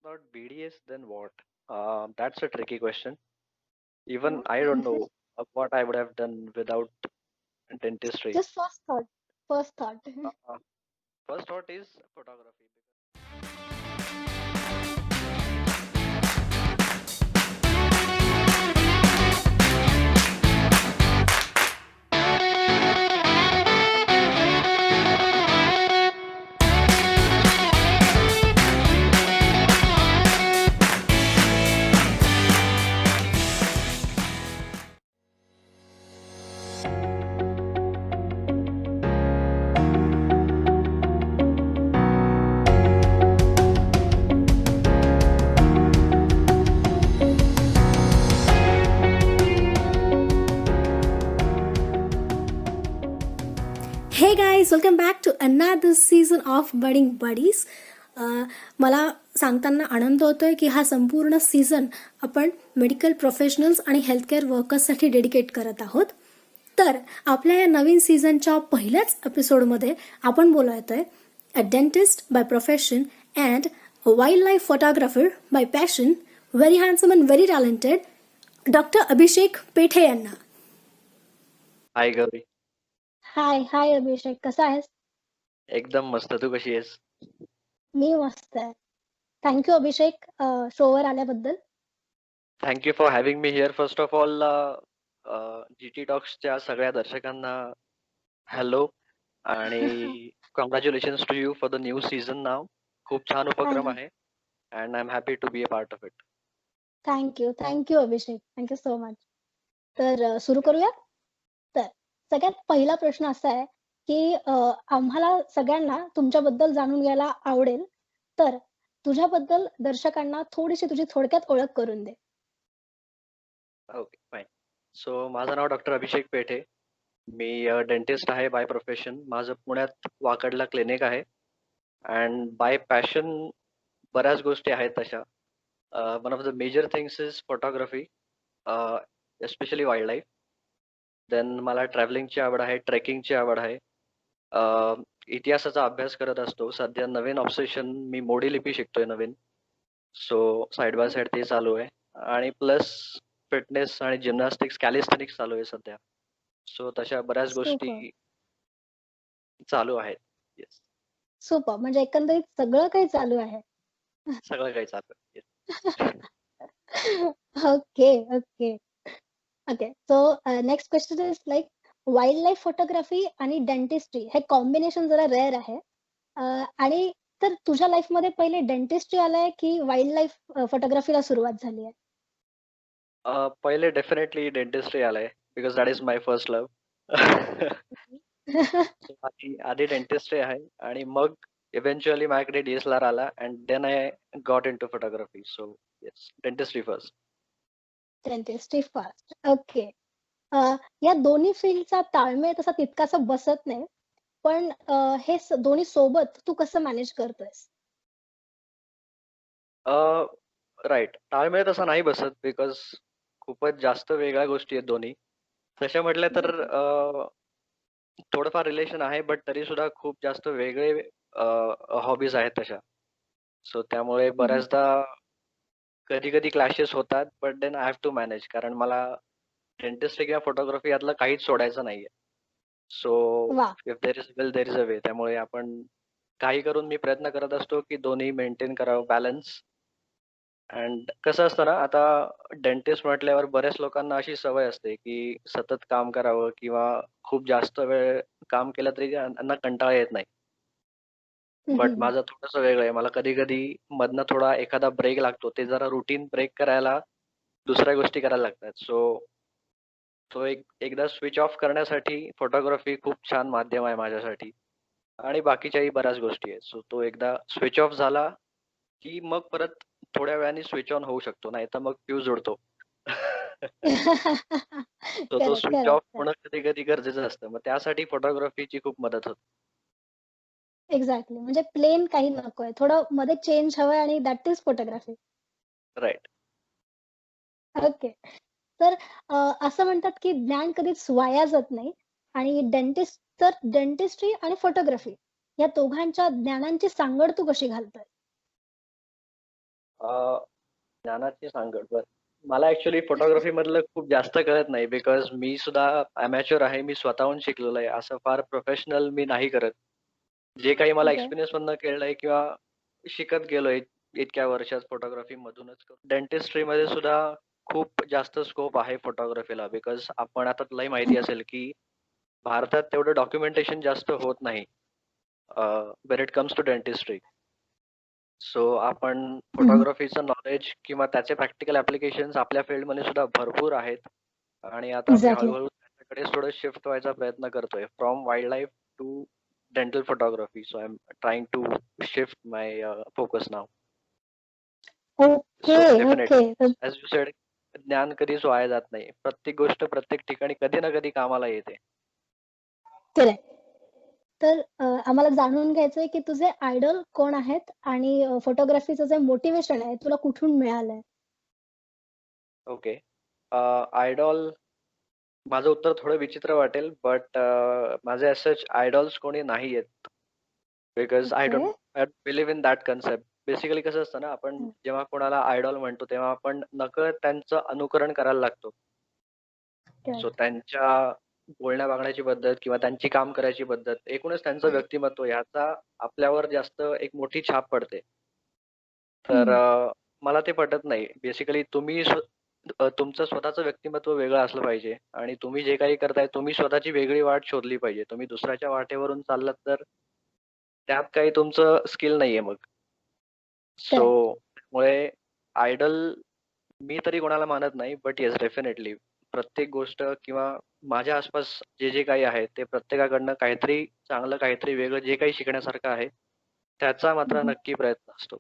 Not BDS, then what? That's a tricky question. Even I don't know what I would have done without dentistry. Just first thought. First thought. Uh, First thought is photography. Hey guys, welcome back to another season of Budding Buddies. मला सांगताना आनंद होतोय की हा संपूर्ण season आपण medical professionals आणि healthcare वर्कर्ससाठी dedicate करत आहोत. तर आपल्या या नवीन सीझनच्या पहिल्याच एपिसोडमध्ये आपण बोलतोय a dentist by profession and wildlife photographer by passion, very handsome and very talented doctor Abhishek Pethe यांना. हाय गौरी, हाय हाय अभिषेक, कसा आहेस? एकदम मस्त. तू कशी आहेस? मी मस्त आहे. थँक्यू अभिषेक शोवर आल्याबद्दल. Thank you for having me here. First of all GT टॉक्सच्या सगळ्या दर्शकांना हॅलो आणि congratulations to you for the new season now. खूप छान उपक्रम आहे and I am happy to be a part of it. Thank you Abhishek, thank you so much. तर सुरू करूया. तर सगळ्यात पहिला प्रश्न असा आहे की आम्हाला सगळ्यांना तुमच्याबद्दल जाणून घ्यायला आवडेल. तर तुझ्याबद्दल दर्शकांना थोडीशी तुझी थोडक्यात ओळख करून दे. Okay, fine. सो माझं नाव डॉक्टर अभिषेक पेठे. मी डेंटिस्ट आहे बाय प्रोफेशन. माझं पुण्यात वाकडला क्लिनिक आहे अँड बाय पॅशन बऱ्याच गोष्टी आहेत तशा. One of the major things is photography, especially wildlife. Then मला ट्रॅव्हलिंगची आवड आहे, ट्रेकिंगची आवड आहे. इतिहासाचा अभ्यास करत असतो. सध्या नवीन ऑब्सेशन मी मोडी लिपी शिकतोय नवीन. सो साईड बाय साईड ते चालू आहे आणि प्लस फिटनेस आणि जिम्नॅस्टिक्स, कॅलिस्थेनिक्स चालू आहे सध्या. सो तशा बऱ्याच सुपर गोष्टी चालू आहेत. येस, सुपर, म्हणजे एकंदरीत सगळं काही चालू आहे. सगळं काही चालू आहे. Okay okay okay. So next question is like wild life photography आणि डेंटिस्ट्री हे कॉम्बिनेशन जरा रेअर आहे. आणि तर तुझ्या लाईफ मध्ये पहिले डेंटिस्ट्री आलंय की वाईल्ड लाईफ फोटोग्राफीला सुरुवात झाली आहे? पहिले डेफिनेटली डेंटिस्ट्री आलंय because that is my first love. आधी डेंटिस्ट्री आहे आणि मग इव्हेंच्युअली माझ्याकडे DSLR आला and then I got into photography. So yes, dentistry first. Dentistry first. Okay. या दोन्ही फील्डचा ताळमेळ तसा तितकासा बसत नाही, पण हे दोन्ही सोबत तू कसं मॅनेज करतोयस? राईट, ताळमेळ तसा नाही बसत बिकॉज खूपच जास्त वेगळ्या गोष्टी आहेत दोन्ही. तशा म्हटल्या तर थोडंफार रिलेशन आहे बट तरी सुद्धा खूप जास्त वेगळे हॉबीज आहेत तशा. सो त्यामुळे बऱ्याचदा कधी कधी क्लॅशेस होतात but then I have to manage, कारण मला डेंटिस्ट्री किंवा फोटोग्राफी यातलं काहीच सोडायचं नाहीये. सो वा. If there is will there is a way. त्यामुळे आपण काही करून मी प्रयत्न करत असतो की दोन्ही मेंटेन करावं बॅलन्स. अँड कसं असतं ना, आता डेंटिस्ट म्हटल्यावर बऱ्याच लोकांना अशी सवय असते की सतत काम करावं किंवा खूप जास्त वेळ काम केलं तरी त्यांना कंटाळा येत नाही. बट माझं थोडंसं वेगळं आहे. मला कधी-कधी मधनं थोडा एखादा ब्रेक लागतो. ते जरा रुटीन ब्रेक करायला दुसऱ्या गोष्टी करायला लागतात. सो तो एकदा स्विच ऑफ करण्यासाठी फोटोग्राफी खूप छान माध्यम आहे माझ्यासाठी आणि बाकीच्याही बऱ्याच गोष्टी आहेत. सो तो एकदा स्विच ऑफ झाला की मग परत थोड्या वेळाने स्विच ऑन होऊ शकतो. नाहीतर मग फ्यूज उडतो. तो करेक्ट स्विच ऑफ करेक्ट. होणं कधी-कधी गरजेचं असतं. मग त्यासाठी फोटोग्राफीची खूप मदत होते. एक्झॅक्टली, म्हणजे प्लेन काही नकोय, थोडं मध्ये चेंज हवंय आणि that is photography. Right. Okay. तर असं म्हणतात की ज्ञान कधीच वाया जात नाही आणि डेंटिस्ट्री आणि फोटोग्राफी या दोघांच्या ज्ञानांची सांगड तू कशी घालतोय? ज्ञानाची सांगड बर मला ऍक्च्युली फोटोग्राफी मधलं खूप जास्त कळत नाही बिकॉज मी सुद्धा अमॅच्युअर आहे. मी स्वतःहून शिकलेलो आहे. असं फार प्रोफेशनल मी नाही करत. जे काही मला ओके. एक्सपिरियन्स मधनं कळलंय किंवा शिकत गेलोय इतक्या वर्षात फोटोग्राफी मधूनच. डेंटिस्ट्री मध्ये सुद्धा खूप जास्त स्कोप आहे फोटोग्राफीला बिकॉज आपण आता तुलाही माहिती असेल की भारतात तेवढं डॉक्युमेंटेशन जास्त होत नाही when it comes to dentistry. So आपण फोटोग्राफीचं नॉलेज किंवा त्याचे प्रॅक्टिकल ऍप्लिकेशन्स आपल्या फील्डमध्ये सुद्धा भरपूर आहेत आणि आता मी एक्झॅक्टली. हळूहळू त्याच्याकडे थोडं शिफ्ट व्हायचा प्रयत्न करतोय from wildlife to dental photography. So I am trying to shift my focus now. Okay, so okay. Definitely as you said ज्ञान कधीच वाया जात नाही. प्रत्येक गोष्ट प्रत्येक ठिकाणी कधी ना कधी कामाला येते. करेक्ट. तर आम्हाला जाणून घ्यायचंय की तुझे आयडॉल कोण आहेत आणि फोटोग्राफीचं जे मोटिव्हेशन आहे तुला कुठून मिळालंय? ओके. आयडॉल माझं उत्तर थोडं विचित्र वाटेल बट माझे सच आयडॉल्स कोणी नाही आहेत because I okay. Don't believe in that concept. Basically कसं असतं ना आपण हं. जेव्हा कोणाला आयडॉल म्हणतो तेव्हा आपण नकळत त्यांचं अनुकरण करायला लागतो. So correct. त्यांच्या बोलण्या वागण्याची पद्धत किंवा त्यांची काम करायची पद्धत एकूणच त्यांचं व्यक्तिमत्व याचा आपल्यावर जास्त एक मोठी छाप पडते. तर हं. मला ते पटत नाही. बेसिकली तुम्ही तुमचं स्वतःचं व्यक्तिमत्व वेगळं असलं पाहिजे आणि तुम्ही जे काही करताय तुम्ही स्वतःची वेगळी वाट शोधली पाहिजे. तुम्ही दुसऱ्याच्या वाटेवरून चाललात तर त्यात काही तुमचं स्किल नाहीये मग. So correct. त्यामुळे आयडल मी तरी कोणाला मानत नाही बट येस डेफिनेटली प्रत्येक गोष्ट किंवा माझ्या आसपास जे जे काही आहे ते प्रत्येकाकडनं काहीतरी चांगलं काहीतरी वेगळं जे काही शिकण्यासारखं आहे त्याचा मात्र हं. नक्की प्रयत्न असतो.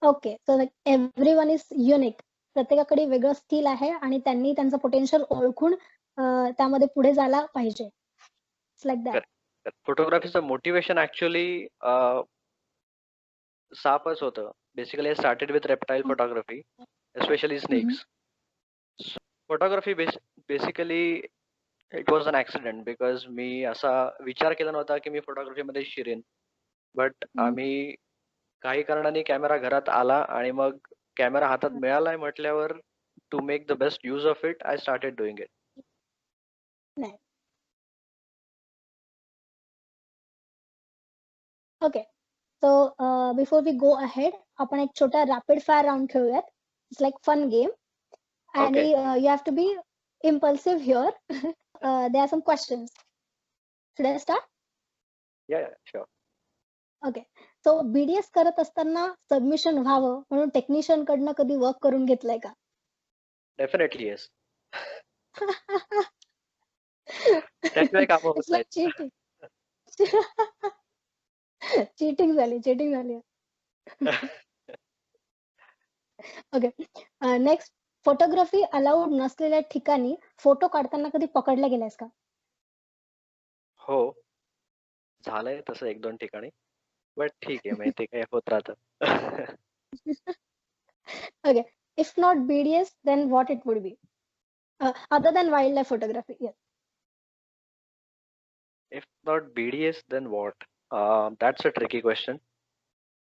Okay. So like everyone is unique. प्रत्येकाकडे वेगळं स्किल आहे आणि त्यांनी त्यांचं पोटेन्शियल ओळखून त्यामध्ये पुढे जायला पाहिजे. It's like that. करेक्ट. फोटोग्राफीचं मोटिवेशन ऍक्च्युली सापच होतं. Basically I started with reptile photography especially hmm. Snakes. Photography basically it was an accident because मी असा विचार केला नव्हता की मी फोटोग्राफीमध्ये शिरेन. बट हं. आम्ही काही कारणाने कॅमेरा घरात आला आणि मग कॅमेरा हातात मिळालाय म्हटल्यावर to make the best use of it I started doing it. नाही. Okay. So before we go ahead आपण एक छोटा रॅपिड फायर राउंड खेळूयात. इट्स लाइक फन गेम आणि okay. You have to be impulsive here. There are some questions. Should I start? Yeah sure. Okay. So BDS करत असताना submission व्हावं म्हणून technician कडनं कधी वर्क करून घेतलंय का? Definitely yes. त्याशिवाय कामं होत इट्स लाइक नाहीत. चीटिंग. चीटिंग झाली, चीटिंग झाली. ओके. नेक्स्ट फोटोग्राफी अलाउड नसलेल्या ठिकाणी फोटो काढताना कधी पकडला गेलायस का? हो. झालंय तसं 1-2 ठिकाणी. बट ठीक आहे म्हणजे ते काही होत राहतं. Okay. If not BDS then what it would be? Other than wildlife photography. Yes. If not BDS, then what? That's a tricky question.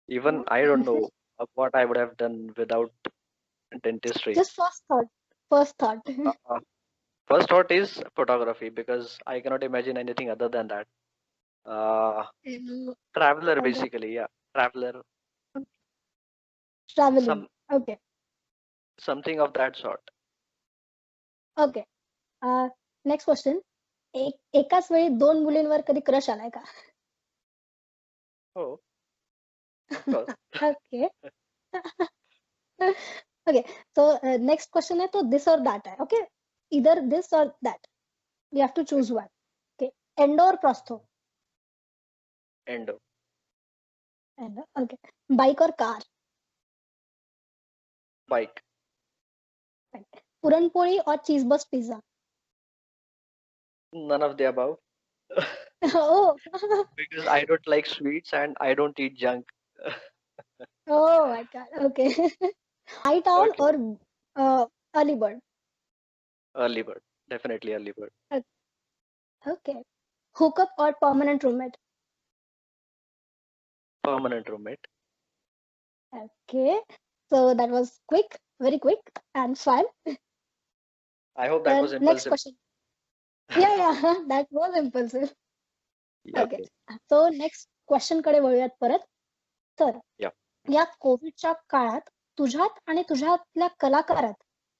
Even I don't know what I would have done without dentistry. Just first thought. First thought. Uh, First thought is photography because I cannot imagine anything other than that. Uh, Traveler Okay. basically, yeah, traveler, Traveling. Okay. something of that sort. Okay. Next question. एकाच वेळी 2 मुलींवर कधी crush आलाय का? Oh, of course. Okay. Okay. So next question आहे तो दिस और that आहे. ओके. इधर दिस और that. You have to choose one. Okay. Endo और prostho? Endo. Endo. Okay. Bike और कार? Bike. पुरणपोळी और cheese burst pizza? None of the above. Oh. Because I don't like sweets and I don't eat junk. Oh my God. Okay. Night owl Okay. or early bird? Early bird. Definitely early bird. Okay. Hookup or permanent roommate? Permanent roommate. Okay. So that was quick, very quick and fun. I hope that was तर next impulsive. Question. या that was impulsive. Okay. Okay. So next question कडे वळूयात परत. तर Yeah. या कोविडच्या काळात तुझ्यात आणि तुझ्यातल्या कलाकारात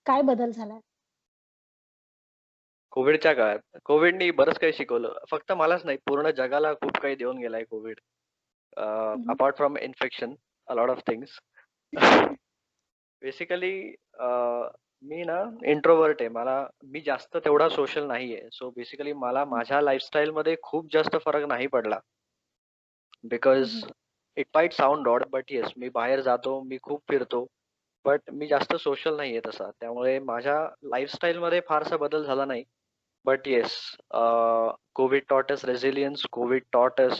काय बदल झालाय? कोविडच्या काळात कोविडनी बरंच काही शिकवलं. फक्त मलाच नाही, पूर्ण जगाला खूप काही देऊन गेलाय Covid. Apart from infection, a lot of things. Basically मी ना इंट्रोवर्ट आहे. मी जास्त तेवढा सोशल नाहीये. सो बेसिकली मला माझ्या लाईफस्टाईल मध्ये खूप जास्त फरक नाही पडला. Because it might sound odd, but yes, मी बाहेर जातो, मी खूप फिरतो, बट मी जास्त सोशल नाहीये तसा. त्यामुळे माझ्या लाईफस्टाईल मध्ये फारसा बदल झाला नाही. But yes, COVID taught us resilience. COVID taught us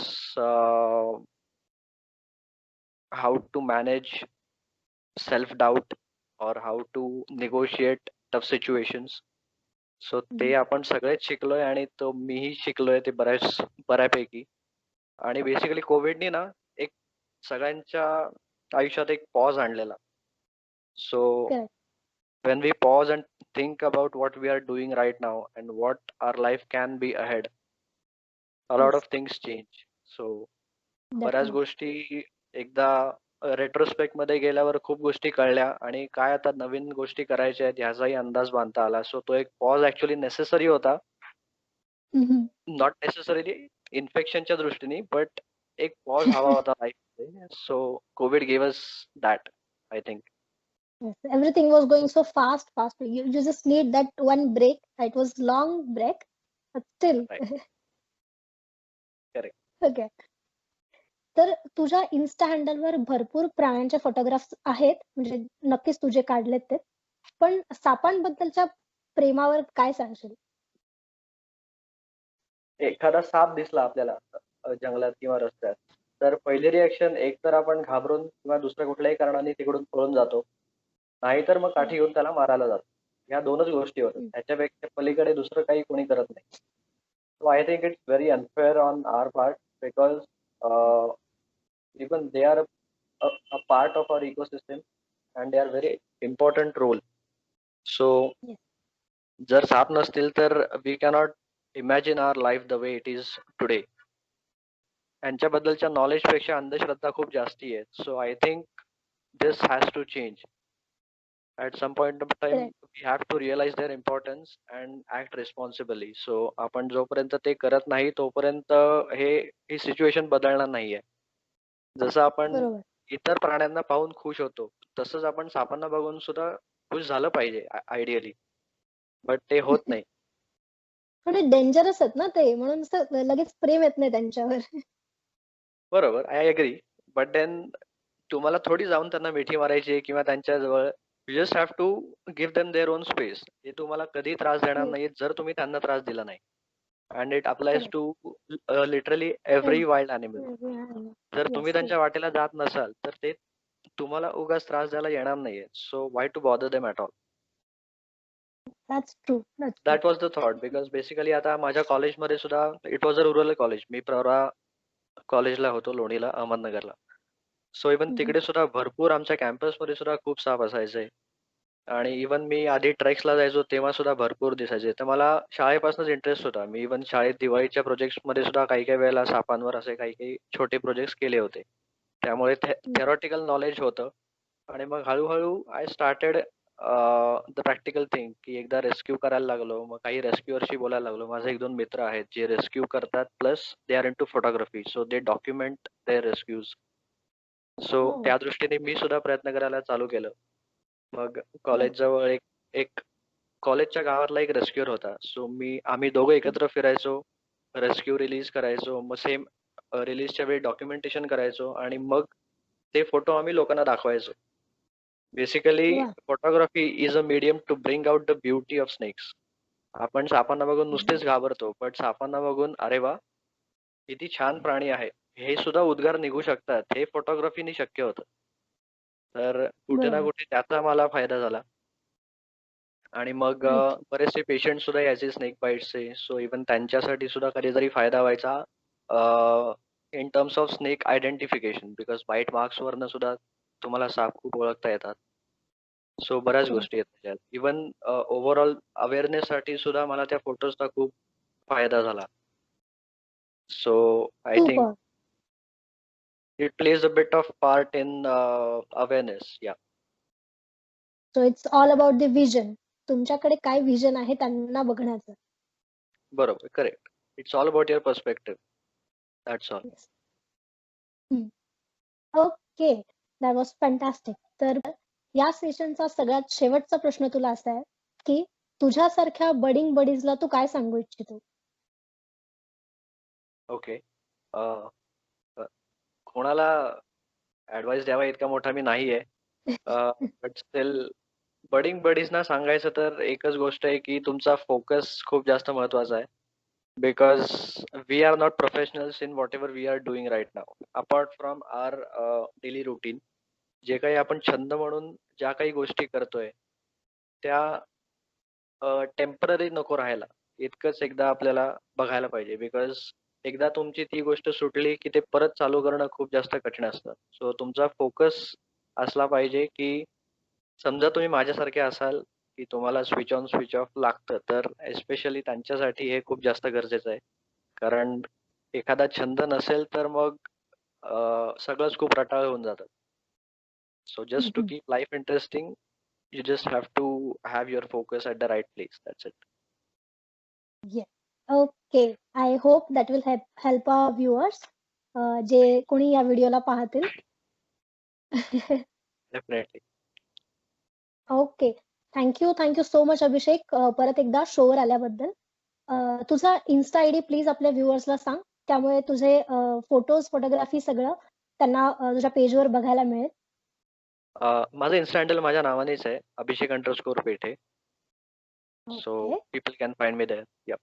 how to manage self-doubt or how to negotiate tough situations. So ते आपण सगळेच शिकलोय आणि तो मीही शिकलोय ते बऱ्यापैकी. आणि बेसिकली कोविडनी ना एक सगळ्यांच्या आयुष्यात एक पॉज आणलेला. So Correct. when we pause and think about what we are doing right now and what our life can be ahead, a lot Yes. of things change. So बऱ्याच Definitely. गोष्टी एकदा retrospect मध्ये गेल्यावर खूप गोष्टी कळल्या आणि काय आता नवीन गोष्टी करायच्या आहेत ह्याचाही अंदाज बांधता आला. सो तो एक पॉज ऍक्च्युअली नेसेसरी होता. Mhm. नॉट नेसेसरीली इन्फेक्शनच्या दृष्टीने, बट एक पॉज हवा होता लाईफमध्ये. So Covid give us that, I think. Yes. Everything was going so fast. You just need that one break. It was long break, but still. Right. Correct. Okay. तर तुझ्या Insta हँडलवर भरपूर प्राण्यांचे photographs आहेत, म्हणजे नक्कीच तुझे काढलेत ते. पण सापांबद्दलच्या प्रेमावर काय सांगशील? एखादा साप दिसला आपल्याला जंगलात किंवा रस्त्यात, तर पहिली रिएक्शन एक तर आपण घाबरून किंवा दुसऱ्या कुठल्याही कारणाने तिकडून पळून जातो, नाहीतर मग काठी घेऊन त्याला मारायला जातो. ह्या दोनच गोष्टी होतात. ह्याच्यापेक्षा पलीकडे दुसरं काही कोणी करत नाही. So I think it's very unfair on our part, because even they are a part of our ecosystem and they are very important role. So Yes. जर साप नसतील तर we cannot imagine our life the way it is today. यांच्याबद्दलच्या knowledge पेक्षा अंधश्रद्धा खूप जास्ती आहे. So I think this has to change. At some point of time Correct. we have to realize their importance and act responsibly. So आपण जोपर्यंत ते करत नाही तोपर्यंत ही सिच्युएशन बदलणार नाहीये. जसं आपण बरोबर. इतर प्राण्यांना पाहून खुश होतो, तसंच आपण सापांना बघून सुद्धा खुश झालं पाहिजे आयडियली, बट ते होत नाही. थोडे डेंजरस आहेत ना ते, म्हणून असं लगेच प्रेम येत नाही त्यांच्यावर. बरोबर, आय अग्री. बट देन तुम्हाला थोडी जाऊन त्यांना मिठी मारायची किंवा त्यांच्या जवळ, you just have to give them their own space. ते तुम्हाला कधी त्रास देणार नाहीत जर तुम्ही त्यांना त्रास दिला नाही. And it applies Correct. To literally every wild animal. जर तुम्ही Yes. त्यांच्या वाटेला जात नसाल तर ते तुम्हाला उगाच त्रास द्यायला येणार नाहीये. So why to bother them at all. That's true. That's true. That was the thought. Because basically आता माझ्या कॉलेजमध्ये सुद्धा it was a rural college. मी प्रवरा कॉलेजला होतो, लोणीला, अहमदनगरला. सो इव्हन तिकडे सुद्धा भरपूर आमच्या कॅम्पसमध्ये सुद्धा खूप साप असायचे. आणि इव्हन मी आधी ट्रेक्सला जायचो तेव्हा सुद्धा भरपूर दिसायचे. तर मला शाळेपासूनच इंटरेस्ट होता. मी इव्हन शाळेत दिवाळीच्या प्रोजेक्ट्समध्ये सुद्धा काही काही वेळेला सापांवर असे काही काही छोटे प्रोजेक्ट्स केले होते. त्यामुळे थेरॉटिकल नॉलेज होतं. आणि मग हळूहळू I started the practical thing, की एकदा रेस्क्यू करायला लागलो, मग काही रेस्क्यूअरशी बोलायला लागलो. माझे 1-2 मित्र आहेत जे रेस्क्यू करतात, plus they are into photography, so they document their rescues. So Oh. त्या दृष्टीने मी सुद्धा प्रयत्न करायला चालू केलं. मग कॉलेज जवळ एक कॉलेजच्या गावातला एक रेस्क्यूअर होता. सो आम्ही दोघं एकत्र फिरायचो, रेस्क्यू रिलीज करायचो, मग सेम रिलीजच्या वेळी डॉक्युमेंटेशन करायचो आणि मग ते फोटो आम्ही लोकांना दाखवायचो. बेसिकली वाह! Photography is a medium to bring out the beauty of snakes. आपण सापांना बघून नुसतेच घाबरतो, बट सापांना बघून अरे वा, किती छान प्राणी आहे, हे सुद्धा उद्गार निघू शकतात, हे फोटोग्राफीने शक्य होतं. तर कुठे ना बरोबर. कुठे त्याचा मला फायदा झाला. आणि मग Right. बरेचसे पेशंट सुद्धा यायचे स्नेक बाईट्सचे. सो इव्हन त्यांच्यासाठी सुद्धा कधीतरी फायदा व्हायचा in terms of snake identification, because bite marks वरनं सुद्धा तुम्हाला साप खूप ओळखता येतात. सो बऱ्याच हं. गोष्टी आहेत त्याच्यात. इव्हन ओव्हरऑल अवेअरनेससाठी सुद्धा मला त्या फोटोजचा खूप फायदा झाला. So I think super. It plays a bit of part in awareness. Yeah so it's all about the vision. तुमच्याकडे काय व्हिजन आहे त्यांना बघण्याचं. बरोबर. Correct. It's all about your perspective. That's all. Yes. Hmm. Okay. That was fantastic. तर या सेशनचा सगळ्यात शेवटचा प्रश्न तुला असा आहे, की तुझ्यासारख्या बडिंग बडीजला तू काय सांगू इच्छितो? ओके. अ, अ, कोणाला ॲडवाइस द्यावा इतका मोठा मी नाहीये. बट स्टिल बडिंग बडीजना सांगायचं तर एकच गोष्ट आहे, की तुमचा फोकस खूप जास्त महत्त्वाचा आहे. Because we are not professionals in whatever we are doing right now. Apart from our daily routine, जे काही आपण छंद म्हणून ज्या काही गोष्टी करतोय, त्या टेम्पररी नको राहायला. इतकंच एकदा आपल्याला बघायला पाहिजे. बिकॉज एकदा तुमची ती गोष्ट सुटली, की ते परत चालू करणं खूप जास्त कठीण असतं. सो तुमचा फोकस असला पाहिजे, की समजा तुम्ही माझ्यासारखे असाल, की तुम्हाला स्विच ऑन, स्विच ऑफ लागतं, तर एस्पेशली त्यांच्यासाठी हे खूप जास्त गरजेचं आहे. कारण एखादा छंद नसेल, तर मग सगळंच खूप रटाळ होऊन जातं. सो हं, जस्ट टू हं. Keep life interesting, you just have to have your focus at the right place. That's it. Yes. Okay. I hope that will help our viewers जे कोणी या व्हिडिओला पाहतील. Definitely. Okay. Thank you so much Abhishek परत एकदा शोवर आल्याबद्दल. तुझा Insta ID please आपल्या व्ह्यूअर्सला सांग. त्यामुळे तुझे फोटोज, फोटोग्राफी सगळं त्यांना तुझ्या पेजवर बघायला मिळेल. माझं इन्स्टा हँडल माझ्या नावानेच आहे, अभिषेक_पेठे. So okay. people can find me there. Yep.